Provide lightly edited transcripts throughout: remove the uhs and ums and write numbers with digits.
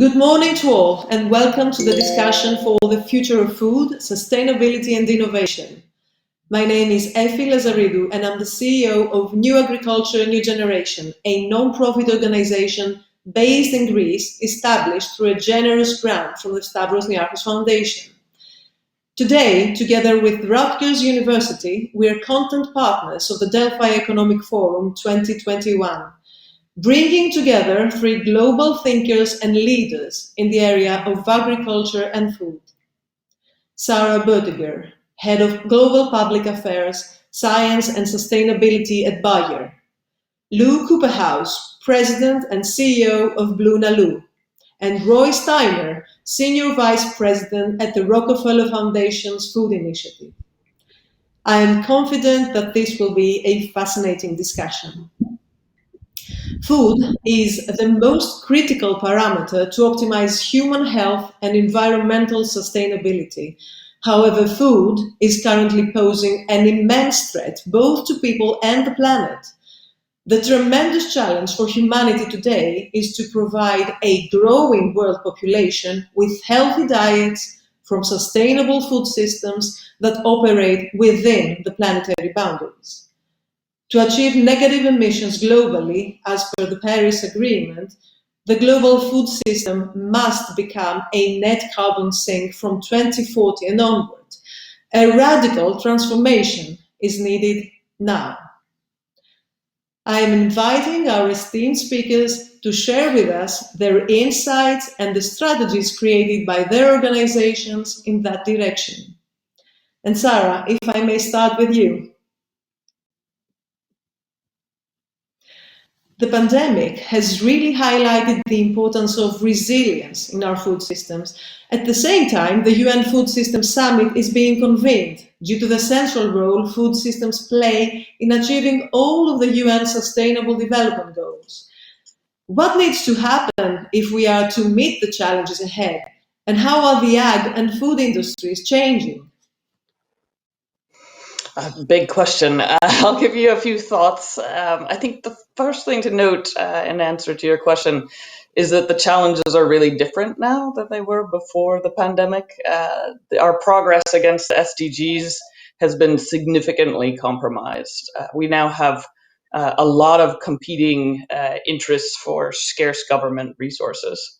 Good morning to all, and welcome to the discussion for the future of food, sustainability and innovation. My name is Effie Lazaridou, and I'm the CEO of New Agriculture, New Generation, a non-profit organization based in Greece, established through a generous grant from the Stavros Niarchos Foundation. Today, together with Rutgers University, we are content partners of the Delphi Economic Forum 2021. Bringing together three global thinkers and leaders in the area of agriculture and food. Sara Boettiger, Head of Global Public Affairs, Science and Sustainability at Bayer. Cooperhouse, President and CEO of BlueNalu. And Steiner, Senior Vice President at the Rockefeller Foundation's Food Initiative. I am confident that this will be a fascinating discussion. Food is the most critical parameter to optimize human health and environmental sustainability. However, food is currently posing an immense threat both to people and the planet. The tremendous challenge for humanity today is to provide a growing world population with healthy diets from sustainable food systems that operate within the planetary boundaries. To achieve negative emissions globally, as per the Paris Agreement, the global food system must become a net carbon sink from 2040 and onward. A radical transformation is needed now. I am inviting our esteemed speakers to share with us their insights and the strategies created by their organizations in that direction. And Sara, if I may start with you. The pandemic has really highlighted the importance of resilience in our food systems. At the same time, the UN Food Systems Summit is being convened due to the central role food systems play in achieving all of the UN Sustainable Development Goals. What needs to happen if we are to meet the challenges ahead? And how are the ag and food industries changing? Big question. I'll give you a few thoughts. I think the first thing to note in answer to your question is that the challenges are really different now than they were before the pandemic. Our progress against the SDGs has been significantly compromised. We now have a lot of competing interests for scarce government resources.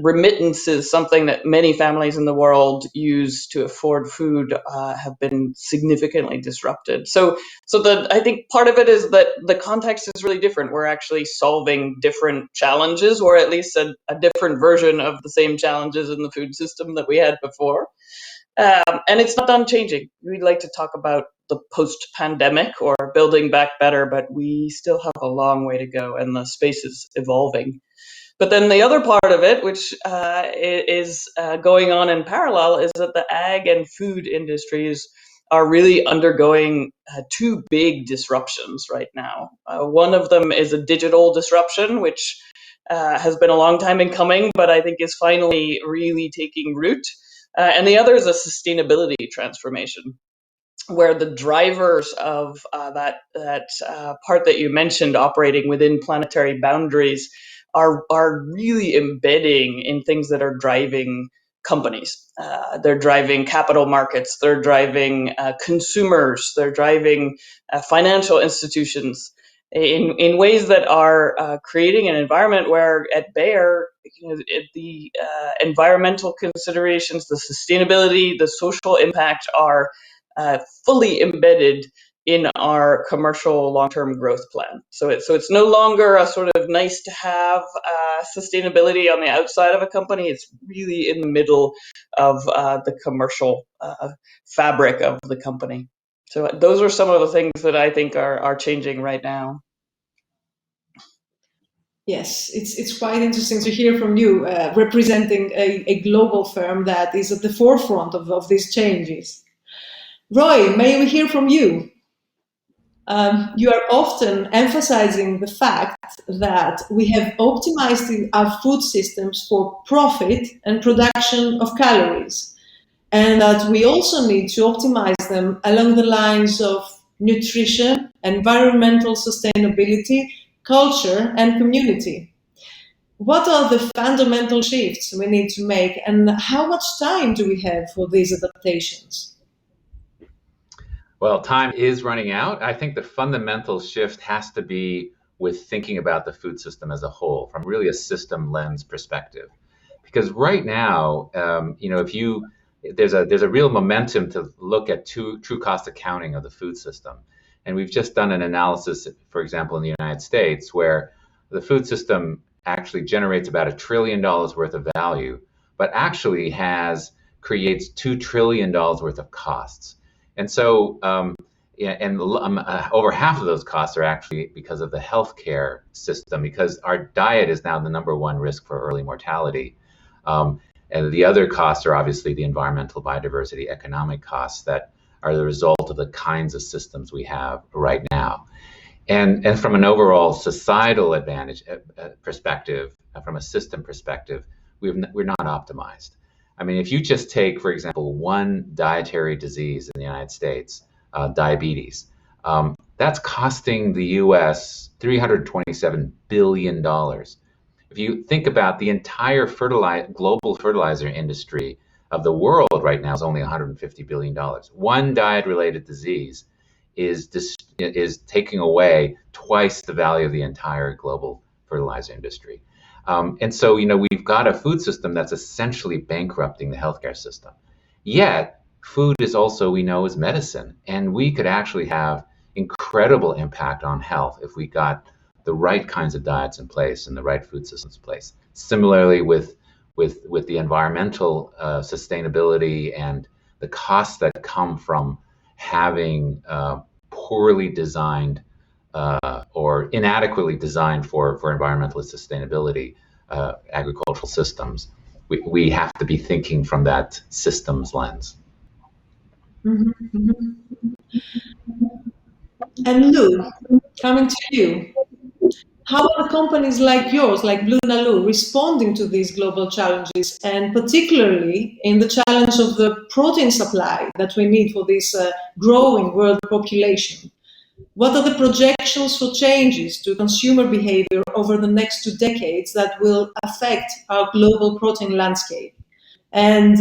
Remittances, something that many families in the world use to afford food, have been significantly disrupted. So I think part of it is that the context is really different. We're actually solving different challenges, or at least a different version of the same challenges in the food system that we had before. And it's not done changing. We'd like to talk about the post-pandemic or building back better, but we still have a long way to go, and the space is evolving. But then the other part of it, which is going on in parallel, is that the ag and food industries are really undergoing two big disruptions right now. One of them is a digital disruption, which has been a long time in coming, but I think is finally really taking root. And the other is a sustainability transformation, where the drivers of that part that you mentioned, operating within planetary boundaries, are really embedding in things that are driving companies. They're driving capital markets, they're driving consumers, they're driving financial institutions in ways that are creating an environment where at Bayer, the environmental considerations, the sustainability, the social impact are fully embedded in our commercial long-term growth plan. So it's no longer a sort of nice to have sustainability on the outside of a company. It's really in the middle of the commercial fabric of the company. So those are some of the things that I think are changing right now. Yes, it's quite interesting to hear from you, representing a global firm that is at the forefront of these changes. Roy, may we hear from you? You are often emphasizing the fact that we have optimized our food systems for profit and production of calories, and that we also need to optimize them along the lines of nutrition, environmental sustainability, culture, and community. What are the fundamental shifts we need to make, and how much time do we have for these adaptations? Well, time is running out. I think the fundamental shift has to be with thinking about the food system as a whole from really a system lens perspective. Because right now, if you there's a real momentum to look at true cost accounting of the food system, and we've just done an analysis, for example, in the United States, where the food system actually generates about $1 trillion worth of value, but actually creates $2 trillion worth of costs. And so, yeah, and over half of those costs are actually because of the healthcare system, because our diet is now the number one risk for early mortality. And the other costs are obviously the environmental, biodiversity, economic costs that are the result of the kinds of systems we have right now. And from an overall societal advantage perspective, from a system perspective, we're not optimized. I mean, if you just take, for example, one dietary disease in the United States, diabetes, that's costing the U.S. $327 billion. If you think about the entire global fertilizer industry of the world right now is only $150 billion. One diet-related disease is taking away twice the value of the entire global fertilizer industry. And so, we've got a food system that's essentially bankrupting the healthcare system. Yet, food is also, we know, is medicine. And we could actually have incredible impact on health if we got the right kinds of diets in place and the right food systems in place. Similarly, with the environmental sustainability and the costs that come from having poorly designed or inadequately designed for environmental sustainability agricultural systems, we have to be thinking from that systems lens. Mm-hmm. And Lou, coming to you, how are companies like yours, like BlueNalu, responding to these global challenges, and particularly in the challenge of the protein supply that we need for this growing world population? What are the projections for changes to consumer behavior over the next 2 decades that will affect our global protein landscape? And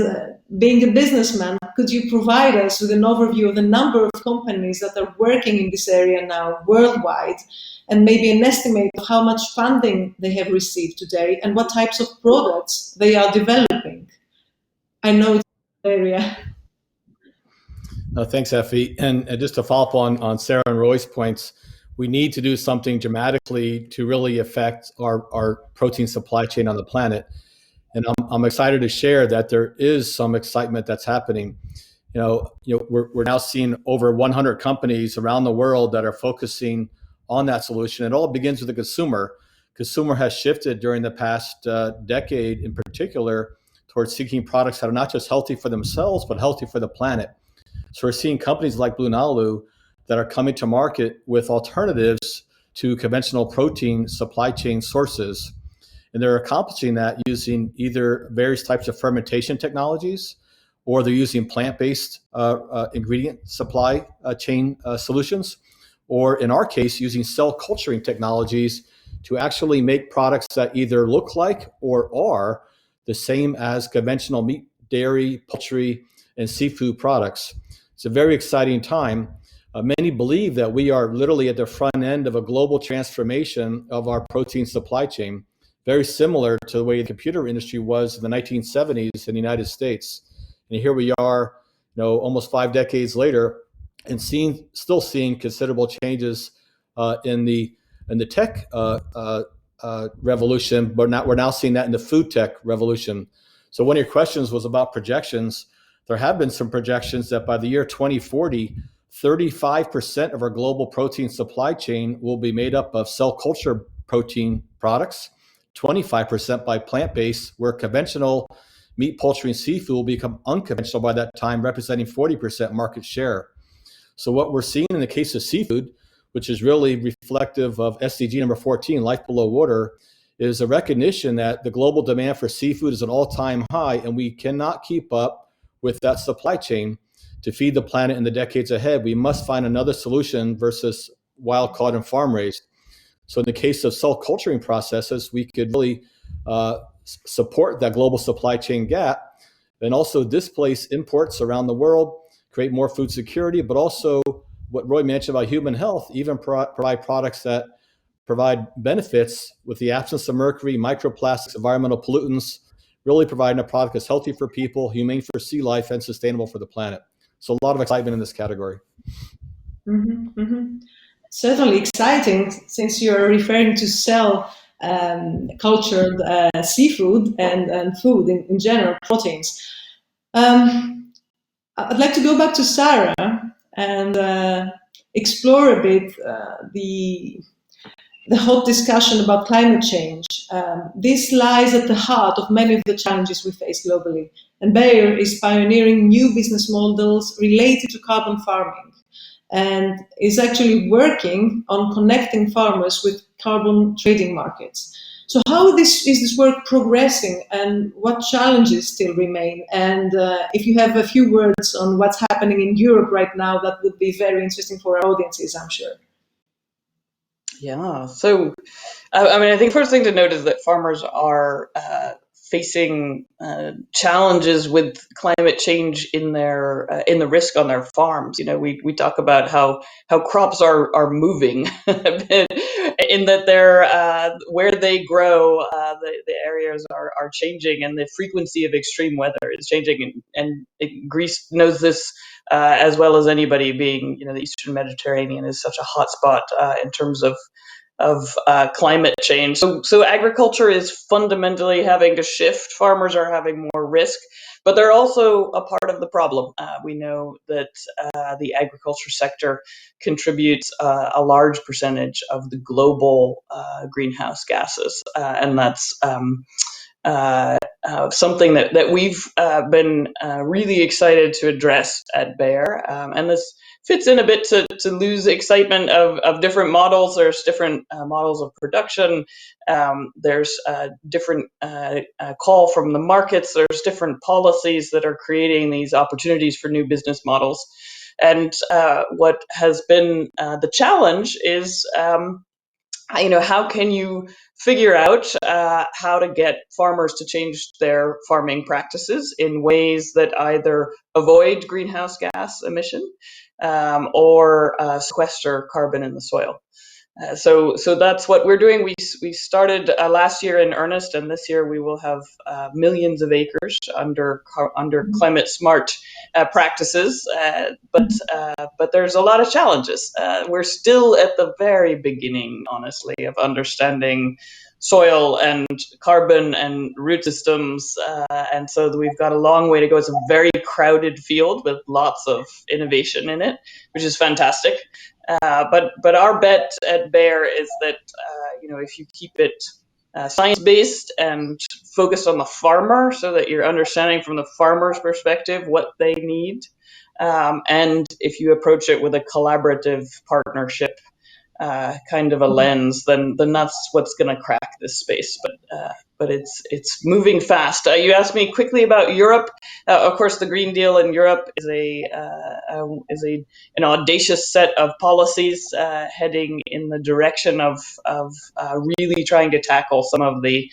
being a businessman, could you provide us with an overview of the number of companies that are working in this area now worldwide, and maybe an estimate of how much funding they have received today and what types of products they are developing? I know it's an area. No, thanks, Effie. And just to follow up on Sara and Roy's points, we need to do something dramatically to really affect our protein supply chain on the planet. And I'm excited to share that there is some excitement that's happening. We're now seeing over 100 companies around the world that are focusing on that solution. It all begins with the consumer. Consumer has shifted during the past decade, in particular, towards seeking products that are not just healthy for themselves, but healthy for the planet. So we're seeing companies like BlueNalu that are coming to market with alternatives to conventional protein supply chain sources. And they're accomplishing that using either various types of fermentation technologies, or they're using plant-based ingredient supply chain solutions, or in our case, using cell culturing technologies to actually make products that either look like or are the same as conventional meat, dairy, poultry, and seafood products. It's a very exciting time. Many believe that we are literally at the front end of a global transformation of our protein supply chain, very similar to the way the computer industry was in the 1970s in the United States. And here we are, almost 5 decades later, and still seeing considerable changes in the tech revolution, but we're now seeing that in the food tech revolution. So one of your questions was about projections. There have been some projections that by the year 2040, 35% of our global protein supply chain will be made up of cell culture protein products, 25% by plant-based, where conventional meat, poultry, and seafood will become unconventional by that time, representing 40% market share. So what we're seeing in the case of seafood, which is really reflective of SDG number 14, life below water, is a recognition that the global demand for seafood is an all-time high, and we cannot keep up with that supply chain to feed the planet in the decades ahead. We must find another solution versus wild caught and farm raised. So in the case of cell culturing processes, we could really support that global supply chain gap, and also displace imports around the world, create more food security, but also what Roy mentioned about human health, even provide products that provide benefits with the absence of mercury, microplastics, environmental pollutants, really providing a product that's healthy for people, humane for sea life, and sustainable for the planet. So a lot of excitement in this category. Certainly exciting, since you're referring to sell cultured seafood and food in general, proteins. I'd like to go back to Sara and explore a bit the hot discussion about climate change. This lies at the heart of many of the challenges we face globally, and Bayer is pioneering new business models related to carbon farming, and is actually working on connecting farmers with carbon trading markets. So how is this work progressing, and what challenges still remain? And if you have a few words on what's happening in Europe right now, that would be very interesting for our audiences, I'm sure. Yeah. So, I mean, I think first thing to note is that farmers are facing challenges with climate change in the risk on their farms. You know, we talk about how crops are moving, in that they're where they grow, the areas are changing, and the frequency of extreme weather is changing. And Greece knows this as well as anybody, being, you know, the Eastern Mediterranean is such a hot spot in terms of climate change. So agriculture is fundamentally having to shift. Farmers are having more risk, but they're also a part of the problem. We know that the agriculture sector contributes a large percentage of the global greenhouse gases, and that's something that we've been really excited to address at Bayer. And this fits in a bit to lose excitement of different models. There's different models of production. There's different call from the markets. There's different policies that are creating these opportunities for new business models. And what has been the challenge is, how can you figure out how to get farmers to change their farming practices in ways that either avoid greenhouse gas emission or sequester carbon in the soil. So that's what we're doing. We started last year in earnest, and this year we will have millions of acres under climate smart practices. But there's a lot of challenges. We're still at the very beginning, honestly, of understanding soil and carbon and root systems, and so we've got a long way to go. It's a very crowded field with lots of innovation in it, which is fantastic. But our bet at Bayer is that if you keep it science-based and focused on the farmer, so that you're understanding from the farmer's perspective what they need, and if you approach it with a collaborative partnership kind of a lens, then that's what's going to crack this space. But it's moving fast. You asked me quickly about Europe. Of course, the Green Deal in Europe is an audacious set of policies heading in the direction of really trying to tackle some of the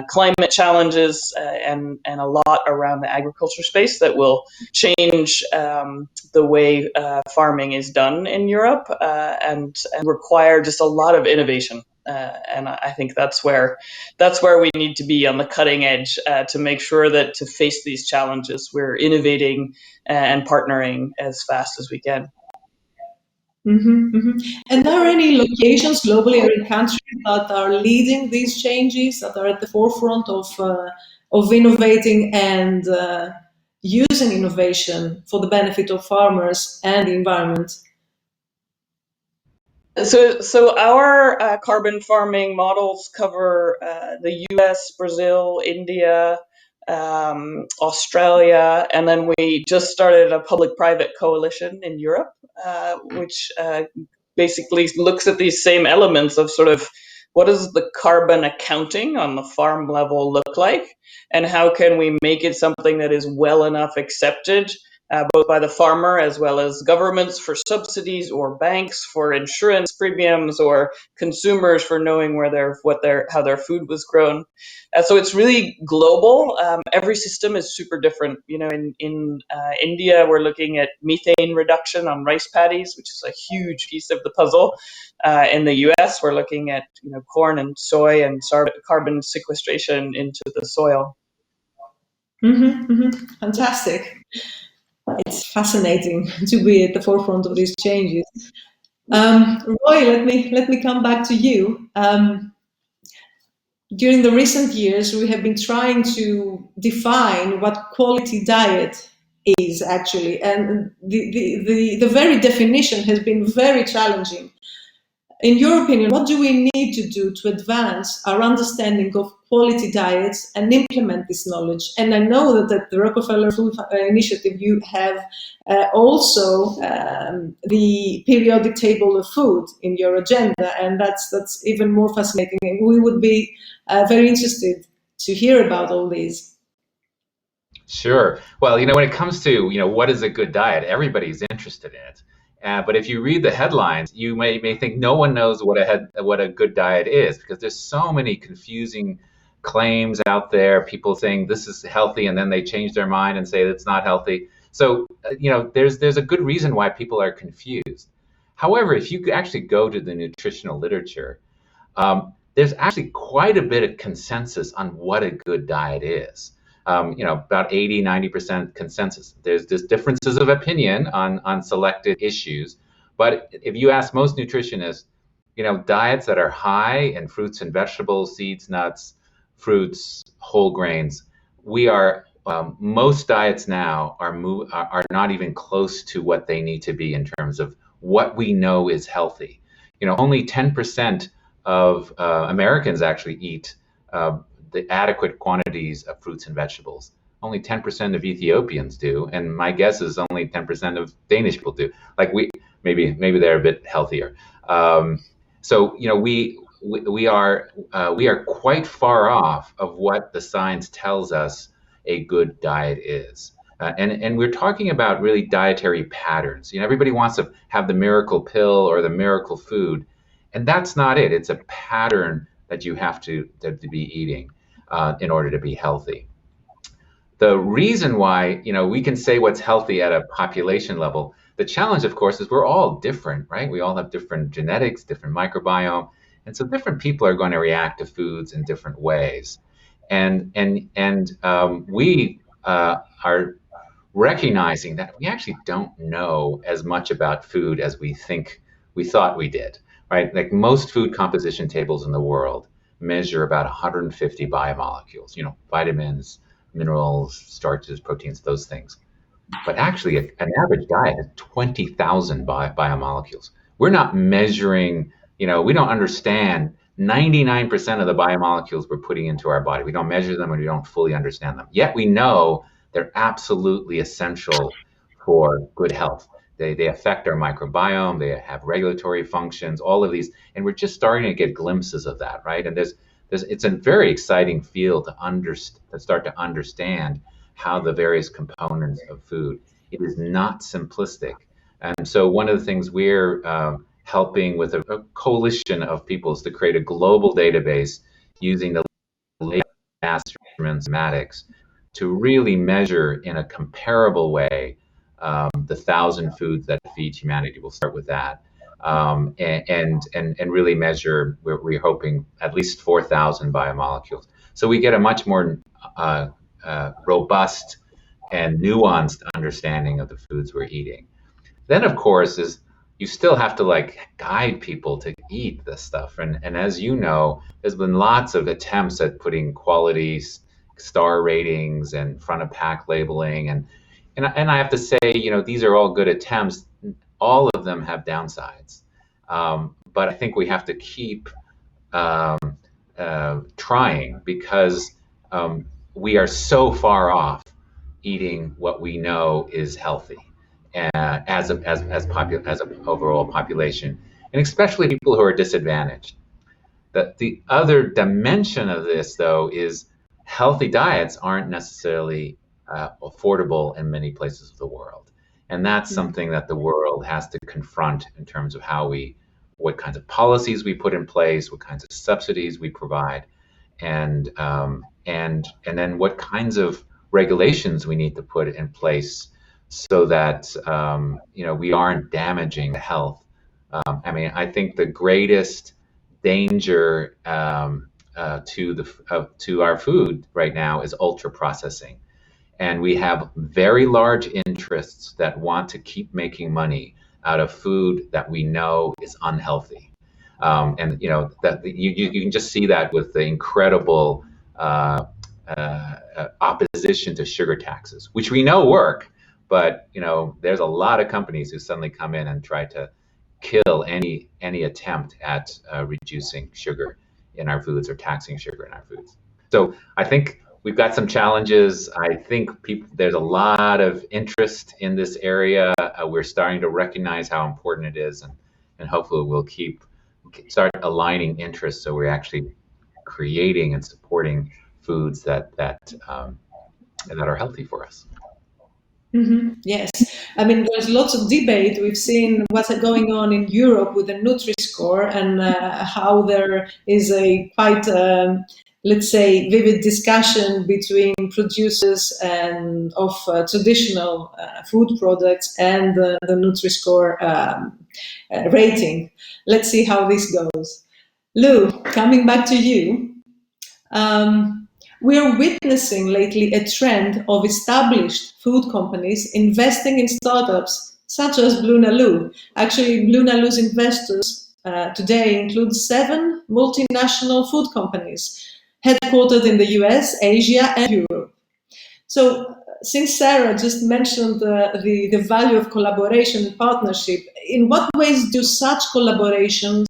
climate challenges and a lot around the agriculture space that will change the way farming is done in Europe and require just a lot of innovation. And I think that's where we need to be on the cutting edge to make sure that to face these challenges, we're innovating and partnering as fast as we can. And are there any locations globally or in countries that are leading these changes, that are at the forefront of innovating and using innovation for the benefit of farmers and the environment? So our carbon farming models cover the US, Brazil, India, Australia, and then we just started a public-private coalition in Europe, which basically looks at these same elements of sort of what does the carbon accounting on the farm level look like, and how can we make it something that is well enough accepted both by the farmer as well as governments for subsidies, or banks for insurance premiums, or consumers for knowing how their food was grown. So it's really global. Every system is super different. In India, we're looking at methane reduction on rice paddies, which is a huge piece of the puzzle. In the US, we're looking at corn and soy and carbon sequestration into the soil. Fantastic. It's fascinating to be at the forefront of these changes. Roy, let me come back to you. During the recent years, we have been trying to define what quality diet is actually, and the very definition has been very challenging. In your opinion, what do we need to do to advance our understanding of quality diets and implement this knowledge? And I know that at the Rockefeller Food Initiative, you have also the periodic table of food in your agenda, and that's even more fascinating. And we would be very interested to hear about all these. Sure. Well, when it comes to, what is a good diet, everybody's interested in it. But if you read the headlines, you may think no one knows what a good diet is, because there's so many confusing claims out there. People saying this is healthy, and then they change their mind and say it's not healthy. So there's a good reason why people are confused. However, if you actually go to the nutritional literature, there's actually quite a bit of consensus on what a good diet is. About 80, 90% consensus. There's differences of opinion on selected issues. But if you ask most nutritionists, diets that are high in fruits and vegetables, seeds, nuts, fruits, whole grains, most diets now are not even close to what they need to be in terms of what we know is healthy. Only 10% of Americans actually eat the adequate quantities of fruits and vegetables. Only 10% of Ethiopians do, and my guess is only 10% of Danish people do. Like maybe they're a bit healthier. So we are quite far off of what the science tells us a good diet is. And we're talking about really dietary patterns. Everybody wants to have the miracle pill or the miracle food, and that's not it. It's a pattern that you have to be eating in order to be healthy. The reason why, we can say what's healthy at a population level, the challenge, of course, is we're all different, right? We all have different genetics, different microbiome, and so different people are going to react to foods in different ways. And we are recognizing that we actually don't know as much about food as we thought we did, right? Like most food composition tables in the world measure about 150 biomolecules, vitamins, minerals, starches, proteins, those things. But actually, an average diet has 20,000 biomolecules. We're not measuring, we don't understand 99% of the biomolecules we're putting into our body. We don't measure them and we don't fully understand them. Yet we know they're absolutely essential for good health. They affect our microbiome, they have regulatory functions, all of these, and we're just starting to get glimpses of that, right? And it's a very exciting field to start to understand how the various components of food. It is not simplistic. And so one of the things we're helping with a coalition of people is to create a global database using the latest mathematics to really measure in a comparable way the 1,000 foods that feed humanity. We'll start with that, and really measure. We're hoping at least 4,000 biomolecules. So we get a much more robust and nuanced understanding of the foods we're eating. Then, of course, you still have to guide people to eat this stuff. And as you know, there's been lots of attempts at putting quality star ratings and front of pack labeling, and I have to say, these are all good attempts. All of them have downsides, but I think we have to keep trying, because we are so far off eating what we know is healthy as an overall population, and especially people who are disadvantaged. The other dimension of this, though, is healthy diets aren't necessarily affordable in many places of the world. And that's something that the world has to confront in terms of what kinds of policies we put in place, what kinds of subsidies we provide, and then what kinds of regulations we need to put in place so that we aren't damaging the health. I think the greatest danger to our food right now is ultra processing. And we have very large interests that want to keep making money out of food that we know is unhealthy. And that you can just see that with the incredible opposition to sugar taxes, which we know work, but there's a lot of companies who suddenly come in and try to kill any attempt at reducing sugar in our foods or taxing sugar in our foods. So I think we've got some challenges. I think there's a lot of interest in this area. We're starting to recognize how important it is, and hopefully we'll start aligning interests so we're actually creating and supporting foods that are healthy for us. Yes, there's lots of debate. We've seen what's going on in Europe with the Nutri-Score and how there is a quite, let's say, vivid discussion between producers and of traditional food products and the Nutri-Score rating. Let's see how this goes. Lou, coming back to you. We are witnessing lately a trend of established food companies investing in startups such as BlueNalu. Actually, BlueNalu's investors today include 7 multinational food companies headquartered in the US, Asia, and Europe. So, since Sara just mentioned the value of collaboration and partnership, in what ways do such collaborations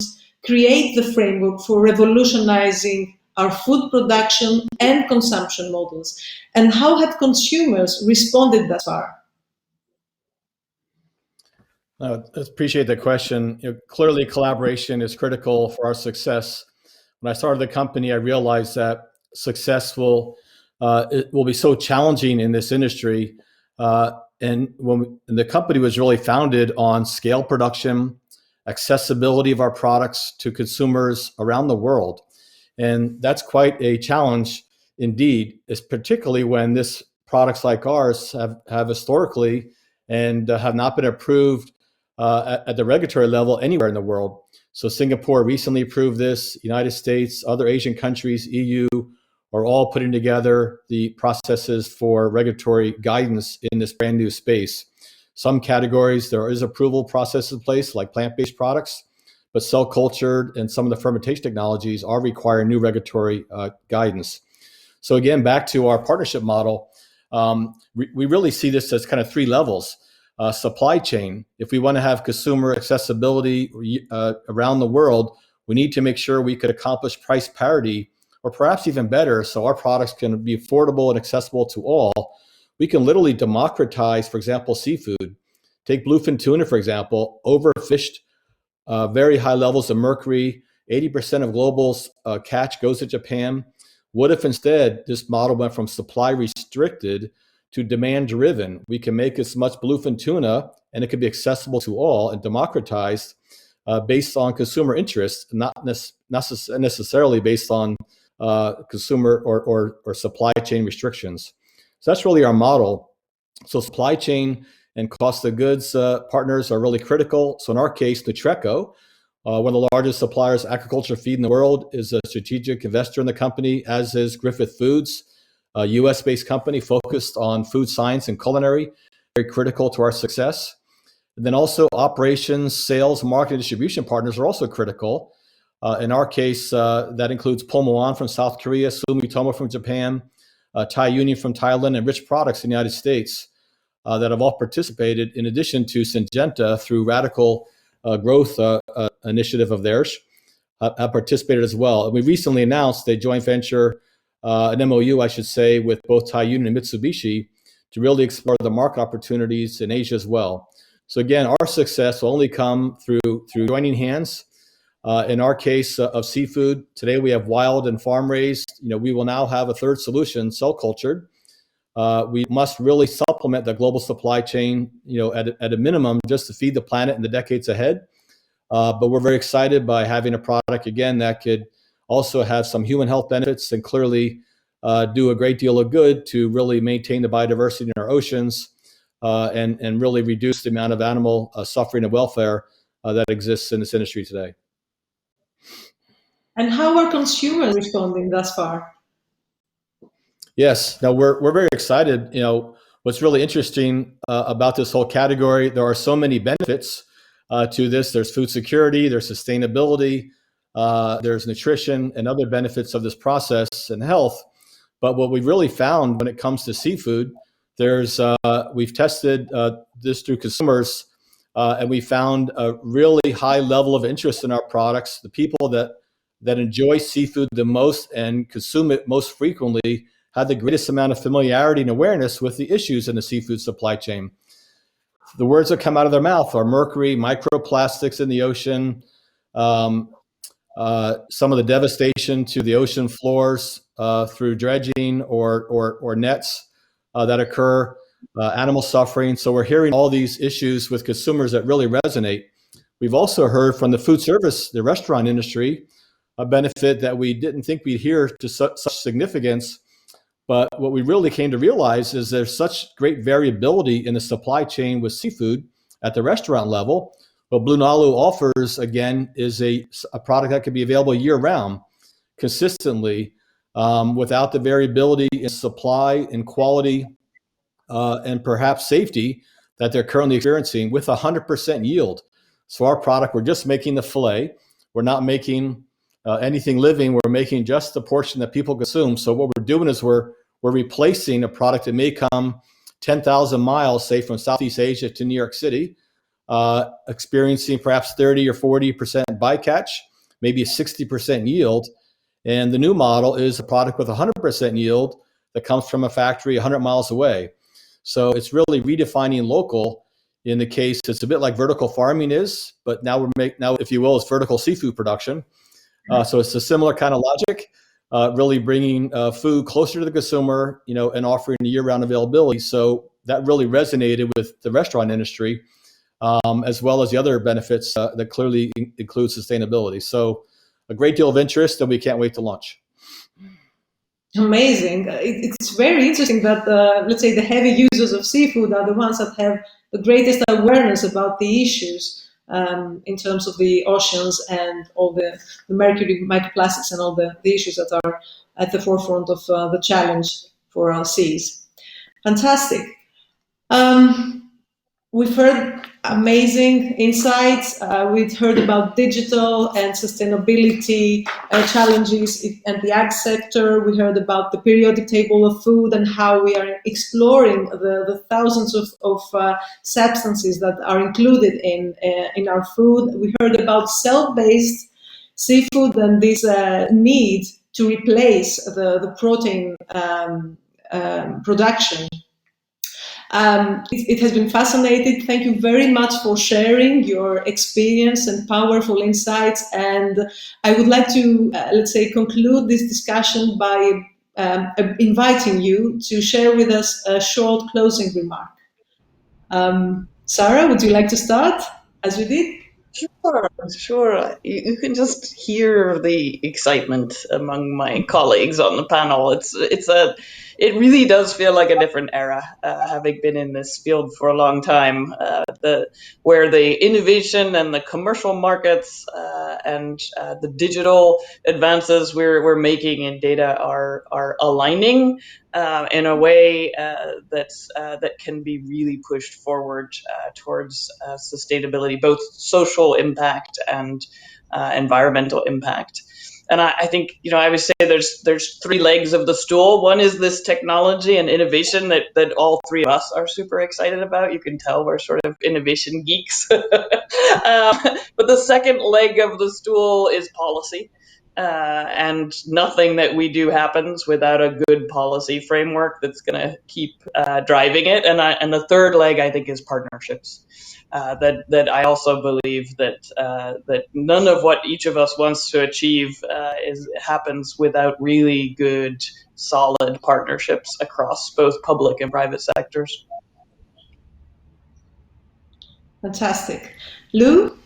create the framework for revolutionizing our food production and consumption models? And how have consumers responded thus far? I appreciate the question. Clearly, collaboration is critical for our success. When I started the company, I realized that it will be so challenging in this industry. And the company was really founded on scale production, accessibility of our products to consumers around the world. And that's quite a challenge indeed, is particularly when products like ours have historically and have not been approved at the regulatory level anywhere in the world. So Singapore recently approved this, United States, other Asian countries, EU, are all putting together the processes for regulatory guidance in this brand new space. Some categories, there is approval process in place, like plant-based products, but cell cultured and some of the fermentation technologies are requiring new regulatory guidance. So again, back to our partnership model, we really see this as kind of 3 levels. Supply chain, if we want to have consumer accessibility around the world, we need to make sure we could accomplish price parity, or perhaps even better, so our products can be affordable and accessible to all. We can literally democratize, for example, seafood. Take bluefin tuna, for example, overfished, very high levels of mercury, 80% of global catch goes to Japan. What if instead this model went from supply restricted to demand driven? We can make as much bluefin tuna and it can be accessible to all and democratized based on consumer interest, not necessarily based on consumer or supply chain restrictions. So that's really our model. So supply chain and cost of goods partners are really critical. So in our case, Nutreco, one of the largest suppliers of agricultural feed in the world, is a strategic investor in the company, as is Griffith Foods, a US-based company focused on food science and culinary, very critical to our success. And then also operations, sales, marketing, distribution partners are also critical. In our case, that includes Pulmuon from South Korea, Sumitomo from Japan, Thai Union from Thailand, and Rich Products in the United States that have all participated, in addition to Syngenta through Radical Growth initiative of theirs, have participated as well. And we recently announced a joint venture, an MOU, I should say, with both Thai Union and Mitsubishi to really explore the market opportunities in Asia as well. So again, our success will only come through joining hands. In our case of seafood, today we have wild and farm raised. We will now have a third solution, cell cultured, We must really supplement the global supply chain, at a minimum, just to feed the planet in the decades ahead. But we're very excited by having a product, again, that could also have some human health benefits and clearly do a great deal of good to really maintain the biodiversity in our oceans and really reduce the amount of animal suffering and welfare that exists in this industry today. And how are consumers responding thus far? Yes, no, we're very excited. What's really interesting about this whole category, there are so many benefits to this. There's food security, there's sustainability, there's nutrition and other benefits of this process and health. But what we've really found when it comes to seafood, we've tested this through consumers, and we found a really high level of interest in our products. The people that enjoy seafood the most and consume it most frequently had the greatest amount of familiarity and awareness with the issues in the seafood supply chain. The words that come out of their mouth are mercury, microplastics in the ocean, some of the devastation to the ocean floors through dredging or nets that occur, animal suffering. So we're hearing all these issues with consumers that really resonate. We've also heard from the food service, the restaurant industry, a benefit that we didn't think we'd hear to such significance. But what we really came to realize is there's such great variability in the supply chain with seafood at the restaurant level. What BlueNalu offers, again, is a product that can be available year-round consistently without the variability in supply and quality and perhaps safety that they're currently experiencing with 100% yield. So our product, we're just making the fillet. We're not making anything living. We're making just the portion that people consume. So what we're doing is we're replacing a product that may come 10,000 miles, say from Southeast Asia to New York City, experiencing perhaps 30 or 40% bycatch, maybe a 60% yield. And the new model is a product with 100% yield that comes from a factory 100 miles away. So it's really redefining local. In the case, it's a bit like vertical farming is, but now if you will, it's vertical seafood production. So it's a similar kind of logic, really bringing food closer to the consumer, and offering year-round availability. So that really resonated with the restaurant industry, as well as the other benefits that clearly include sustainability. So a great deal of interest, and we can't wait to launch. Amazing. It's very interesting that, let's say, the heavy users of seafood are the ones that have the greatest awareness about the issues in terms of the oceans and all the mercury, microplastics, and all the issues that are at the forefront of the challenge for our seas. Fantastic. We've heard amazing insights. We've heard about digital and sustainability challenges in the ag sector. We heard about the periodic table of food and how we are exploring the thousands of substances that are included in our food. We heard about cell-based seafood and this need to replace the protein production. It has been fascinating. Thank you very much for sharing your experience and powerful insights. And I would like to, let's say, conclude this discussion by inviting you to share with us a short closing remark. Sara, would you like to start, as we did? Sure. You can just hear the excitement among my colleagues on the panel. It really does feel like a different era, having been in this field for a long time, where the innovation and the commercial markets and the digital advances we're making in data are aligning in a way that can be really pushed forward towards sustainability, both social impact and environmental impact. And I think, I would say there's three legs of the stool. One is this technology and innovation that all three of us are super excited about. You can tell we're sort of innovation geeks. But the second leg of the stool is policy. And nothing that we do happens without a good policy framework that's going to keep driving it. And the third leg, I think, is partnerships. that I also believe that that none of what each of us wants to achieve happens without really good, solid partnerships across both public and private sectors. Fantastic. Lou?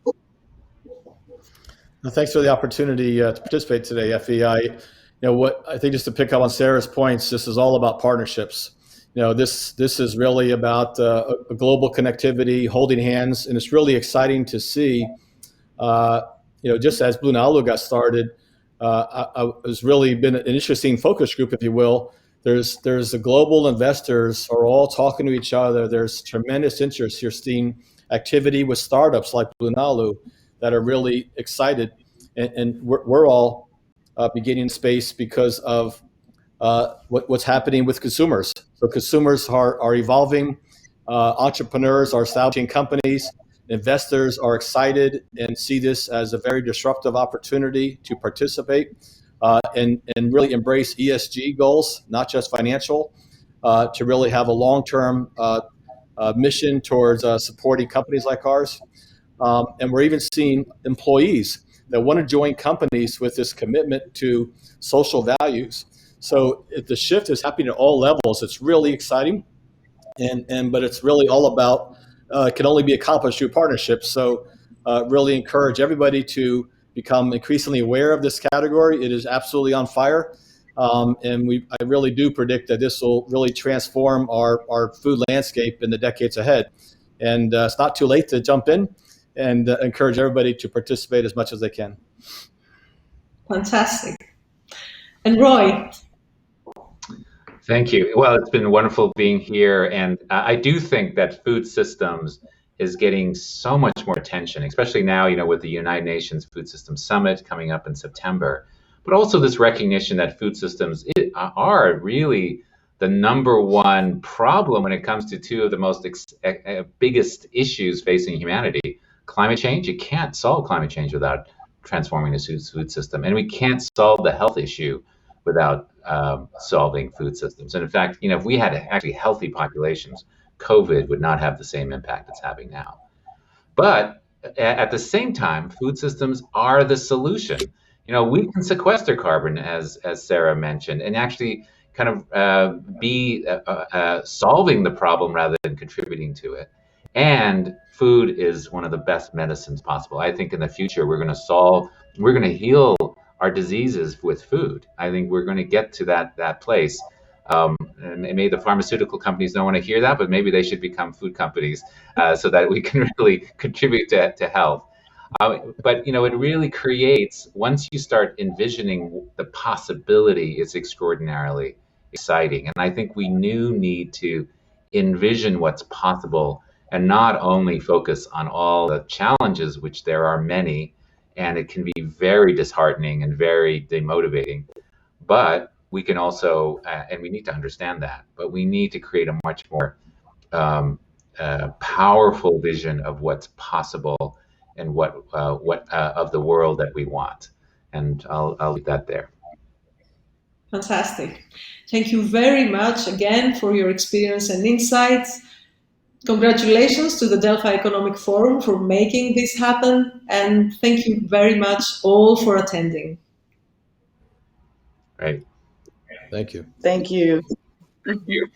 Well, thanks for the opportunity to participate today, Effie. What I think, just to pick up on Sarah's points, this is all about partnerships. This is really about a global connectivity, holding hands, and it's really exciting to see. Just as BlueNalu got started, it's really been an interesting focus group, if you will. There's the global investors are all talking to each other. There's tremendous interest. You're seeing activity with startups like BlueNalu that are really excited, and we're all beginning space because of what's happening with consumers. So consumers are evolving, entrepreneurs are establishing companies, investors are excited and see this as a very disruptive opportunity to participate and really embrace ESG goals, not just financial, to really have a long-term mission towards supporting companies like ours. And we're even seeing employees that want to join companies with this commitment to social values. So the shift is happening at all levels. It's really exciting, but it's really all about can only be accomplished through partnerships. So really encourage everybody to become increasingly aware of this category. It is absolutely on fire. I really do predict that this will really transform our food landscape in the decades ahead. And it's not too late to jump in and encourage everybody to participate as much as they can. Fantastic. And Roy? Thank you. Well, it's been wonderful being here. And I do think that food systems is getting so much more attention, especially now, with the United Nations Food Systems Summit coming up in September, but also this recognition that food systems are really the number one problem when it comes to two of the most biggest issues facing humanity. Climate change. You can't solve climate change without transforming the food system. And we can't solve the health issue without solving food systems. And in fact, if we had actually healthy populations, COVID would not have the same impact it's having now. But at the same time, food systems are the solution. We can sequester carbon, as Sara mentioned, and actually kind of be solving the problem rather than contributing to it. And food is one of the best medicines possible. I think in the future, we're going to heal our diseases with food. I think we're going to get to that place. And maybe the pharmaceutical companies don't want to hear that, but maybe they should become food companies so that we can really contribute to health. But it really creates, once you start envisioning the possibility, it's extraordinarily exciting. And I think we need to envision what's possible and not only focus on all the challenges, which there are many, and it can be very disheartening and very demotivating. But we can also, and we need to understand that, but we need to create a much more powerful vision of what's possible and what of the world that we want. And I'll leave that there. Fantastic. Thank you very much again for your experience and insights. Congratulations to the Delphi Economic Forum for making this happen, and thank you very much all for attending. Right. Thank you. Thank you. Thank you.